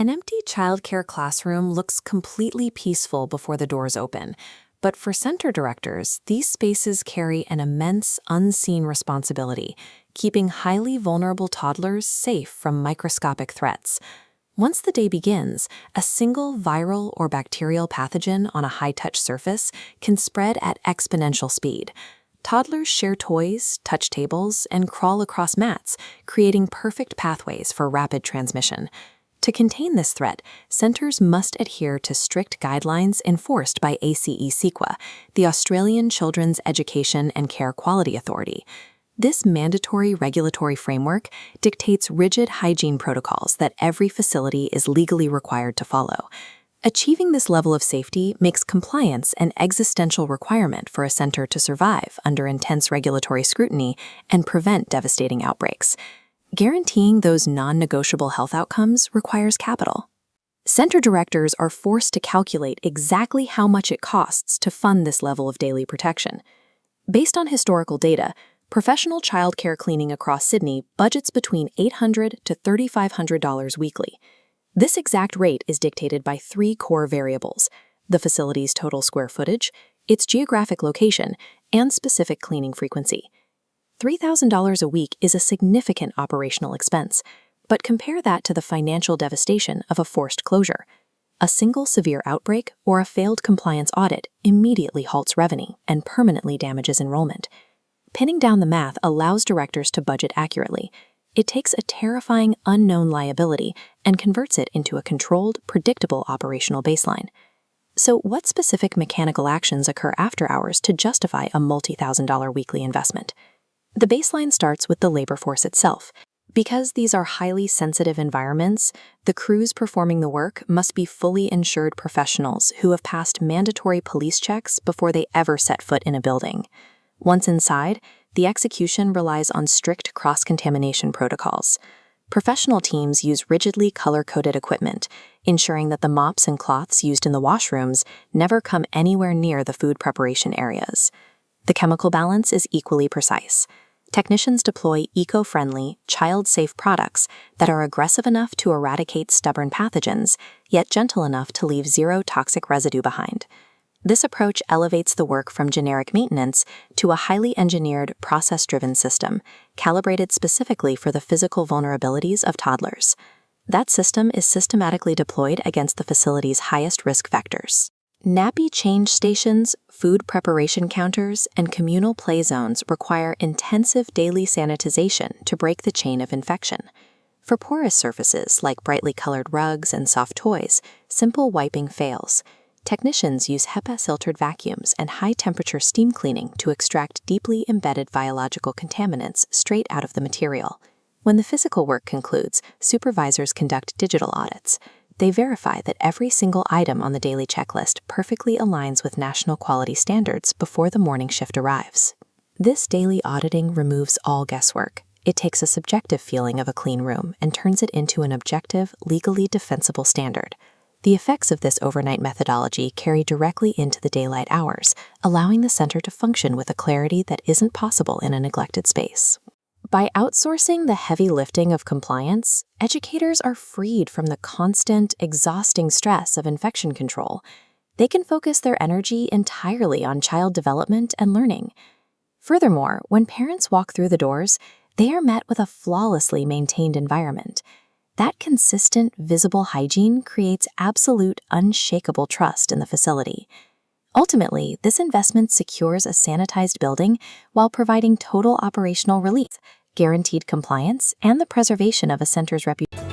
An empty childcare classroom looks completely peaceful before the doors open, but for center directors, these spaces carry an immense, unseen responsibility, keeping highly vulnerable toddlers safe from microscopic threats. Once the day begins, a single viral or bacterial pathogen on a high-touch surface can spread at exponential speed. Toddlers share toys, touch tables, and crawl across mats, creating perfect pathways for rapid transmission. To contain this threat, centers must adhere to strict guidelines enforced by ACE-CEQA, the Australian Children's Education and Care Quality Authority. This mandatory regulatory framework dictates rigid hygiene protocols that every facility is legally required to follow. Achieving this level of safety makes compliance an existential requirement for a center to survive under intense regulatory scrutiny and prevent devastating outbreaks. Guaranteeing those non-negotiable health outcomes requires capital. Center directors are forced to calculate exactly how much it costs to fund this level of daily protection. Based on historical data, professional childcare cleaning across Sydney budgets between $800 to $3,500 weekly. This exact rate is dictated by three core variables: the facility's total square footage, its geographic location, and specific cleaning frequency. $3,000 a week is a significant operational expense, but compare that to the financial devastation of a forced closure. A single severe outbreak or a failed compliance audit immediately halts revenue and permanently damages enrollment. Pinning down the math allows directors to budget accurately. It takes a terrifying unknown liability and converts it into a controlled, predictable operational baseline. So what specific mechanical actions occur after hours to justify a multi-thousand-dollar weekly investment? The baseline starts with the labor force itself. Because these are highly sensitive environments, the crews performing the work must be fully insured professionals who have passed mandatory police checks before they ever set foot in a building. Once inside, the execution relies on strict cross-contamination protocols. Professional teams use rigidly color-coded equipment, ensuring that the mops and cloths used in the washrooms never come anywhere near the food preparation areas. The chemical balance is equally precise. Technicians deploy eco-friendly, child-safe products that are aggressive enough to eradicate stubborn pathogens, yet gentle enough to leave zero toxic residue behind. This approach elevates the work from generic maintenance to a highly engineered, process-driven system, calibrated specifically for the physical vulnerabilities of toddlers. That system is systematically deployed against the facility's highest risk vectors. Nappy change stations, food preparation counters, and communal play zones require intensive daily sanitization to break the chain of infection. For porous surfaces like brightly colored rugs and soft toys, simple wiping fails. Technicians use HEPA-filtered vacuums and high-temperature steam cleaning to extract deeply embedded biological contaminants straight out of the material. When the physical work concludes, supervisors conduct digital audits. They verify that every single item on the daily checklist perfectly aligns with national quality standards before the morning shift arrives. This daily auditing removes all guesswork. It takes a subjective feeling of a clean room and turns it into an objective, legally defensible standard. The effects of this overnight methodology carry directly into the daylight hours, allowing the center to function with a clarity that isn't possible in a neglected space. By outsourcing the heavy lifting of compliance, educators are freed from the constant, exhausting stress of infection control. They can focus their energy entirely on child development and learning. Furthermore, when parents walk through the doors, they are met with a flawlessly maintained environment. That consistent, visible hygiene creates absolute, unshakable trust in the facility. Ultimately, this investment secures a sanitized building while providing total operational relief, guaranteed compliance, and the preservation of a center's reputation.